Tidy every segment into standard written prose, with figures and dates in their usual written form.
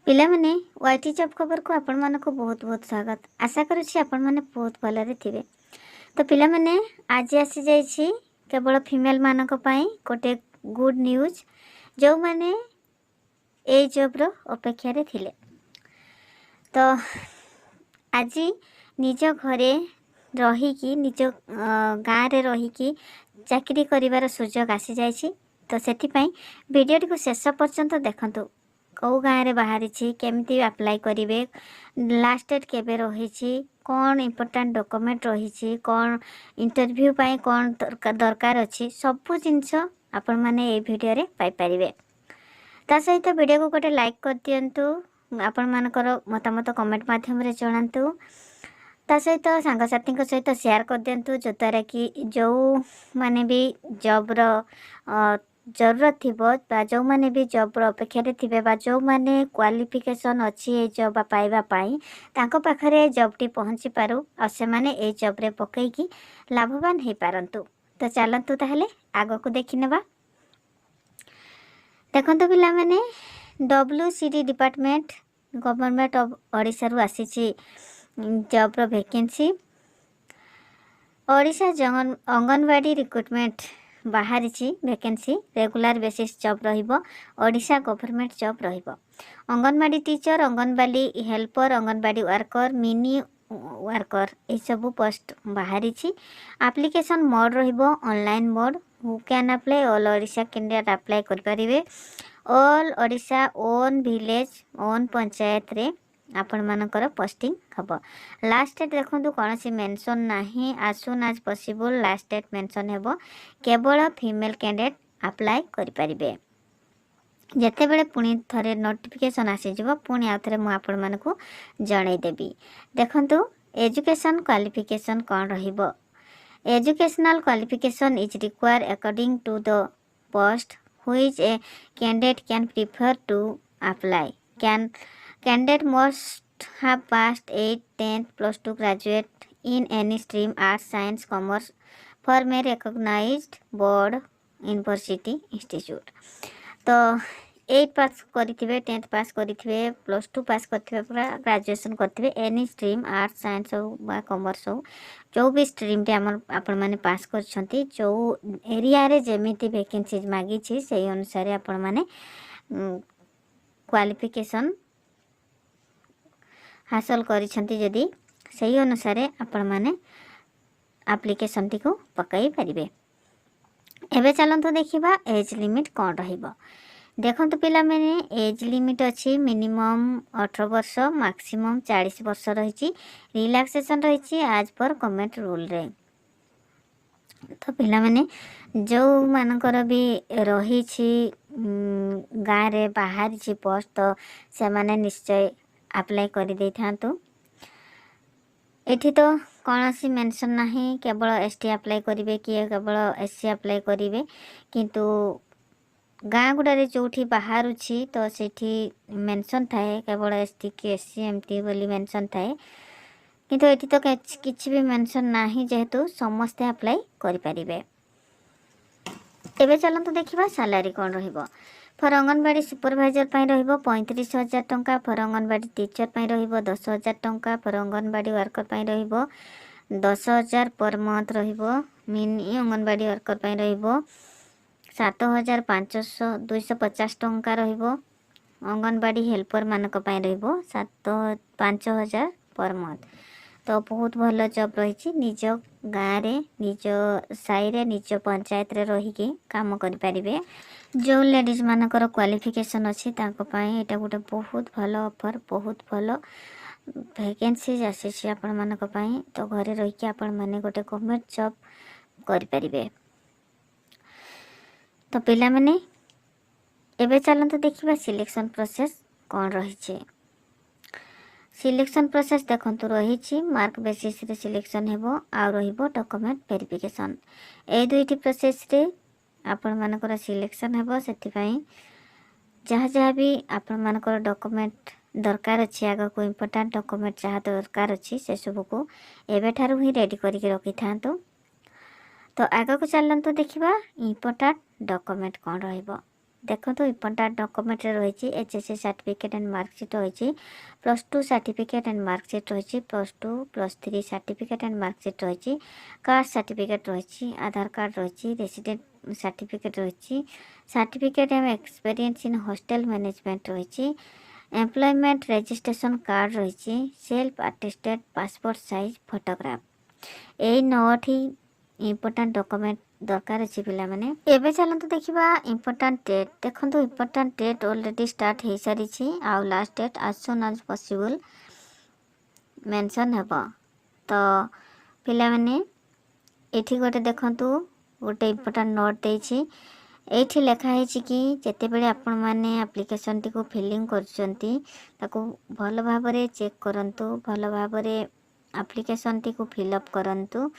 पिला माने YT job खबर को आपण मानको बहुत बहुत स्वागत। आशा करूछि आपण माने बहुत भलरे थिबे। तो पिला माने आज आसी जाइछि केवल फीमेल मानक पई गोटे गुड न्यूज जो माने ए जॉब रो अपेक्षा रे थिले। तो आज निज घरे रही कि निज गाँव रे रही कि चाकरी करिवार सुजोग आसी जाइछि। तो सेति पई वीडियो को शेष पर्यंत देखंतु। कौ गाँव रे बाहरी केमती अप्लाई करेंगे, लास्ट डेट केबे रही, कौन इम्पोर्टाट डॉक्यूमेंट रही, कौन इंटरव्यू पाई कौन दरकार अच्छी सबू जिनस आपण मैंने ये वीडियो रे पाई परिबे। ता सहित वीडियो को गोटे लाइक कर दियंतु, आपण मानकर मतामत कमेंट माध्यम रे जणांतु। ता सहित सांगसाथी सहित शेयर कर दियंतु जो द्वारा कि जो माने भी जॉब रो जरूरत थी जो माने भी जॉब अपेक्षा थे जो माने क्वालिफिकेशन अच्छी ये जॉब पाइबा पाई तांको पाखरे जॉब टी पहुँची पारू और से माने ए जॉब रे पकईकी लाभवान हो पारंतु। तो चलतु ताहले आग को देखि नेबा। देखंतु पिला माने WCD department government of Odisha रु आसीची जॉब रो वैकेंसी। ओडिशा अंगनवाड़ी रिक्रुटमेंट बाहरी वैकेंसी रेगुलर बेसिस जॉब रहिबो। ओडिशा गवर्नमेंट जॉब रहिबो। Anganwadi teacher, anganwadi helper, anganwadi worker, mini worker ये सब पोस्ट बाहरी। एप्लिकेशन मोड रहिबो online mode. Who can apply? All Odisha candidate apply कर परिबे। All Odisha own village own panchayat रे आपण मानकर पोस्टिंग हबो। लास्ट डेट देखंतु कोनसी मेंशन नाही, as soon as possible last date mention हेबो। केवल फीमेल कैंडिडेट अप्लाई करि परिबे। जेते बेले पुणी थरे नोटिफिकेशन आसी जबो पुणी आथरे मु आपण मानकु जणाई देबी। देखंतु एजुकेशन क्वालिफिकेशन कोन रहिबो। Educational qualification is required according to the post which a candidate can prefer to apply. Candidate must have passed 8th, 10th, plus 2 graduate in any stream arts, science, commerce from a recognized board university institute। तो 8 पास करिथिबे, 10th पास करिथिबे, plus 2 pass करिथिबे, पूरा graduation करिथिबे any stream arts science हो बा commerce हो जो भी stream रे आपण माने पास करछंती जो एरिया रे जेमिति वैकेंसी मागी छी सेही अनुसार आपण माने क्वालिफिकेशन हासिल करिसेंती जदि सही अनुसार आपण माने एप्लिकेशन टी को पकाई परिबे। एबे चलंतु देखिबा एज लिमिट कोन रहिबो। देखंतु पिला माने एज लिमिट अछि मिनिमम 18 वर्ष मैक्सिमम 40 वर्ष रहिछि। रिलैक्सेशन रहिछि आज पर गवर्नमेंट रूल रे। तो पिला माने जो मानकर भी रहिछि गाँ रे बाहर छि पोस्ट तो से माने निश्चय अप्लाई कर दे थांतु। एठी तो कौनसी मेंशन नहीं, केवल ST अप्लाई करिवे कि केवल SC अप्लाई करिवे, किंतु गाँ गुड़ारे जोठी बाहर छी तो सेठी मेंशन थाए केवल ST कि SC एमती बोली मेंशन थाए, किंतु एठी तो किछि भी मेंशन नाही जेहेतु समस्त अप्लाई करि परिबे। एबे चलंतु देखिबा सैलरी कोन रहिबो। फॉर अंगनवाड़ी सुपरवाइजर पाई रहिबो 35,000 टंका। फॉर अंगनवाड़ी टीचर पाई रहिबो 10,000 टंका। फॉर अंगनवाड़ी वर्कर पाई रहिबो 10,000 पर मंथ रहिबो। मिनी अंगनवाड़ी वर्कर पाई रहिबो 7,250 टंका रहिबो। अंगनवाड़ी हेल्पर मानक पाई रहिबो 5,000 पर मंथ। तो बहुत भल जॉब रही। निज गाँव रे निज साई रे निज पंचायत रे रही के काम करि परिबे। जो लेडीज मानकर क्वालिफिकेशन अच्छी तांको पाई एटा गोटे बहुत भल ऑफर, बहुत भल वैकेंसी आसी आपण मानक पाई। तो घरे रही के आपण माने गोटे गवर्नमेंट जॉब करि परिबे। तो पिला माने एबे चलंतु देखिबा सिलेक्शन प्रोसेस कोन रही छे। सिलेक्शन प्रोसेस देखंतु रही छी मार्क बेसिस रे सिलेक्शन हेबो आ रहिबो डॉक्यूमेंट वेरिफिकेशन। ए दुईटी प्रोसेस रे आपण मानकर सिलेक्शन हेबो। सेति पई जहाँ जहाँ भी आपण मानकर डॉक्यूमेंट दरकार अछि आगा को इम्पोर्टेंट डॉक्यूमेंट जहाँ दरकार अछि से सब को एबे ठारू ही रेडी करके रखि थांतु। तो आगा को चलंतु देखिबा इम्पोर्टेंट डॉक्यूमेंट कोन रहइबो। देखो तो इम्पोर्टाट डॉक्यूमेंट रही एचएससी सर्टिफिकेट एंड मार्कशीट रही +2 सर्टिफिकेट एंड मार्कशीट रही +2 +3 सर्टिफिकेट एंड मार्कशीट रही कास्ट सर्टिफिकेट रही आधार कार्ड रही रेसिडेंट सर्टिफिकेट रही certificate and experience in hostel management रही एम्प्लॉयमेंट रजिस्ट्रेशन कार्ड रही self attested passport size photograph यही 9टी इम्पोर्टाट डॉक्यूमेंट दरकार अच्छी पिला माने एबे चलते देखा इम्पोर्टाट डेट देखो इम्पोर्टाट डेट ऑलरेडी स्टार्ट हो सारी आउ लास्ट डेट आज सुन आज पॉसिबल मेंशन हेब तो पिला माने एठी गोटे देखु गोटे इम्पोर्टाट नोट देछि एठी लिखा है कि जिते बड़े आपण मैंने एप्लिकेशन टी को फिलिंग करको भल भाव चेक करंतु भल भाव एप्लिकेशन टी को फिलअप करंतु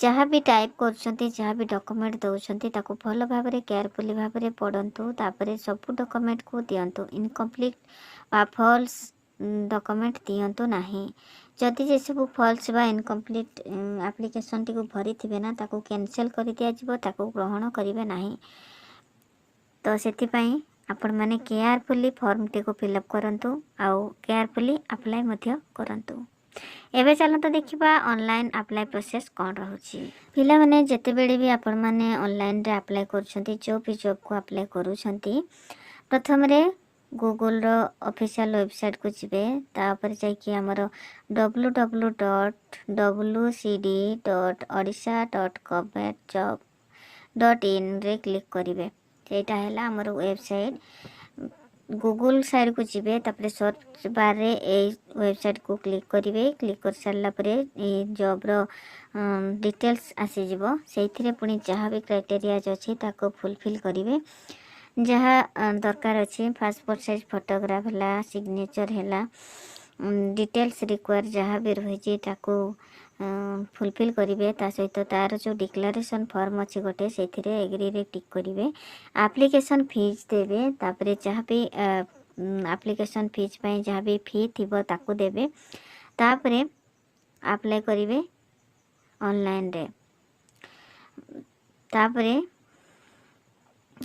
जहाँ भी टाइप कर जहाँ भी डॉक्यूमेंट दौरान ताको भल भाव केयरफुली भाव पढ़ंतु तापर सब डॉक्यूमेंट को दिंतु इनकम्प्लीट फॉल्स डॉक्यूमेंट दिंतु नहीं जदि जे सब फॉल्स बा इनकम्प्लीट एप्लिकेशन टी को भरी थे ना ताको कैंसिल कर दिया जिवो ताको ग्रहण करेंगे नहीं तो सेतिपाई आपण माने केयरफुली फॉर्म टी को फिलअप करंतु आउ केयरफुली अप्लाई मध्य करंतु एबे चलते देखा ऑनलाइन अप्लाई प्रोसेस कौन रोचे पिला माने जेते बेले भी आपण माने ऑनलाइन रे अप्लाई करूछंती जो भी जॉब को अप्लाई करूछंती प्रथम रे गूगल रो ऑफिशियल वेबसाइट को जिबे तापर जाई कि हमर www.odisha.governmentjob.in रे क्लिक करिवे सेटा हैला हमर वेबसाइट गूगल साइड को जिबे तापर सर्च बार रे ए वेबसाइट को क्लिक करिवे क्लिक कर सारला परे ए जॉब रो डिटेल्स आसी जिवो सेथिरे पुनी जहाँ भी क्राइटेरिया अछि ताको फुलफिल करिवे जहाँ दरकार अछि पासपोर्ट साइज फोटोग्राफ हला सिग्नेचर हला डिटेल्स रिक्वायर जहाँ भी रही ताको फुलफिल करिवे ता सहित तार जो डिक्लेरेशन फॉर्म अच्छी गोटे से एग्री रे टिक करिवे एप्लिकेशन फीस देवे तापरे जहाँ भी एप्लिकेशन फीस पाई जहाँ भी फी थिबो ताको देवे तापरे अप्लाई करिवे ऑनलाइन रे तापरे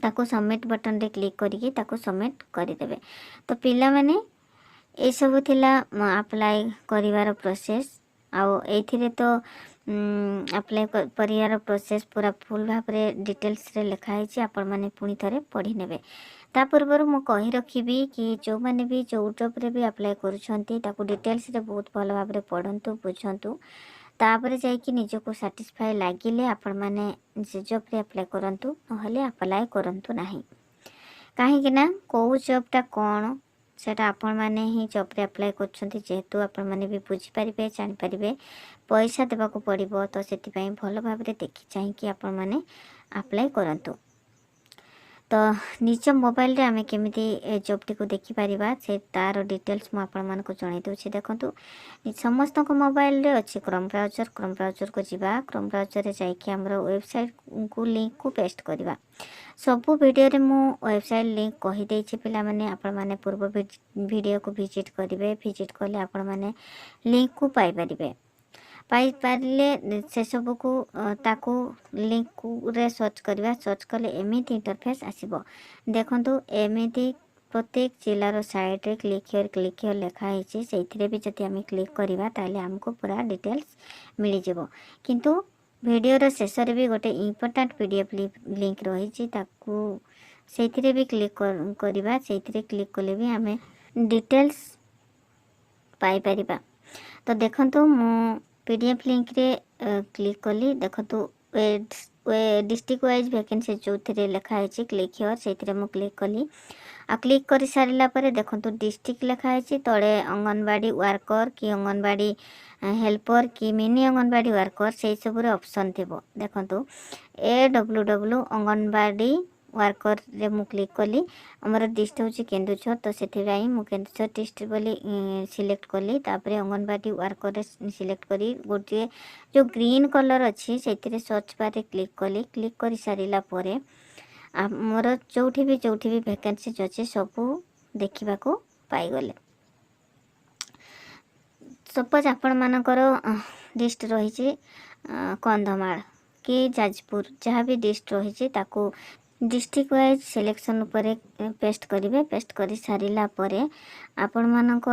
ताको सबमिट बटन रे क्लिक करिके ताको सबमिट करिदेवे तो पिला माने ए सब थिला अप्लाई करिवार प्रोसेस आउ एथिरे तो अप्लाई करिवार प्रोसेस पूरा फुल भाव में डिटेल्स रे लिखा है आपण माने पुणी थरे पढ़ी नेबे ता पूर्व मु कहि रखिबी कि जो माने भी जो जॉब रे भी अप्लाई करूछंती ताको डिटेल्स रे बहुत भल भाव में पढ़ंतु बुझंतु तापर जाइकी निजको सैटिस्फाई लागिले आपण माने से जॉब रे अप्लाई करंतु नहले अप्लाई करंतु नाही काहे ना को जॉबटा कौन सेटा आपण माने ही जॉब रे अप्लाई करछंती जेहेतु आपण माने भी बुझी परिबे जानि परिबे पैसा देबा को पड़िबो तो सेति पई भल भाव रे देखि चाहि कि आपण माने अप्लाई करंतु तो निज मोबाइल रे आमे केमिति जॉब टी को देखि परिबा से तार डिटेल्स मु आपण मान को जणाई दोछि देखंतु समस्त को मोबाइल रे अछि क्रोम ब्राउजर को जिबा क्रोम ब्राउजर रे जाई कि हमरो वेबसाइट को लिंक को पेस्ट करबा सब वीडियो रे मु वेबसाइट लिंक कहि देछि पिला माने आपण माने पूर्व वीडियो को विजिट करिवे विजिट करले आपण माने लिंक को पाई परिबे पाई पारले से सब को ताको लिंक को रे सर्च करबा सर्च करले एमिति इंटरफेस आसीबो देखंतु एमिति प्रत्येक जिलार साइड रे क्लिक हियर लिखा है से भी जब आम क्लिक करवा ताले हमको पूरा डिटेल्स मिल जाव किंतु वीडियो शेष रे भी गोटे इम्पोर्टाट पीडीएफ लिंक रही से भी क्लिक करवा से क्लिक कले भी आम डिटेल्स पाई परिबा तो देखंतु मु पीडीएफ लिंक रे क्लिक कली देखंतु डिस्ट्रिक्ट वाइज वैकेंसी जो थे लिखा है क्लिक हियर से मु क्लिक कली आ क्लिक कर सारा पर देखो डिस्ट्रिक्ट लिखाई तले अंगनवाड़ी वर्कर कि अंगनवाड़ी हेल्पर कि मिनी अंगनवाड़ी वर्कर से सब ऑप्शन थी देखो AWW अंगनवाड़ी वर्कर रे मु क्लिक कली हमर डिस्ट्रिक्ट होची केन्दुझर तो से मु केन्दुझर डिस्ट्रिक्ट बोली सिलेक्ट कली तापर अंगनवाड़ी वर्कर रे सिलेक्ट करी गोटे जो ग्रीन कलर अच्छी से सर्च बार रे क्लिक कली क्लिक कर सारा पर मोर जोठी भी वैकेंसी अच्छे सब देखा पाईगले सपोज आपण मानकर लिस्ट रही कंधमाल कि जाजपुर जहाँ भी लिस्ट रही डिस्ट्रिक्ट वाइज सिलेक्शन उपरे पेस्ट करेंगे। पेस्ट कर सारा पर आपण मानक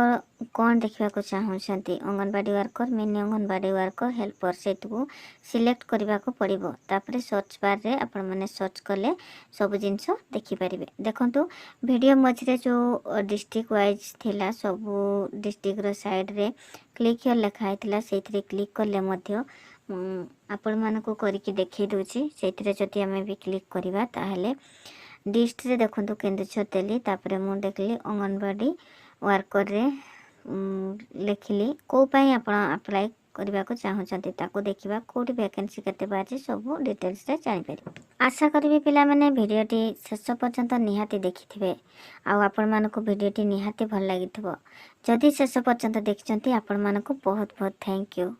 कौन देखा चाहते anganwadi worker, mini anganwadi worker, helper से सिलेक्ट करने को पड़ो। तापर सर्च बार रे आपण मैंने सर्च कले सब जिनस देखिपारे। देखो वीडियो मझे जो डिस्ट्रिक्ट वाइज थिला सब डिस्ट्रिक्ट साइड रे क्लिक हियर लिखाई से क्लिक कले आपण मानक करके देखी दूची से जदि आम भी क्लिक करवा ताहले लिस्ट रे देखो केन्दुझर देली। तापर मु देखली अंगनवाड़ी वर्कर रे लिखिली को पाई आपण अप्लाई करने को चाहते ताको देखा कौटी वैकेंसी केते बाजे सब डिटेल्स रे जानि परिबे। आशा करी पिला माने भिडियोटी शेष पर्यंत निहाती देखिथिबे आ आपण मानको भिडियोटी निहाती भल लागिथिबो। जदि शेष पर्यंत देखिचंती आपण मानको बहुत बहुत थैंक यू।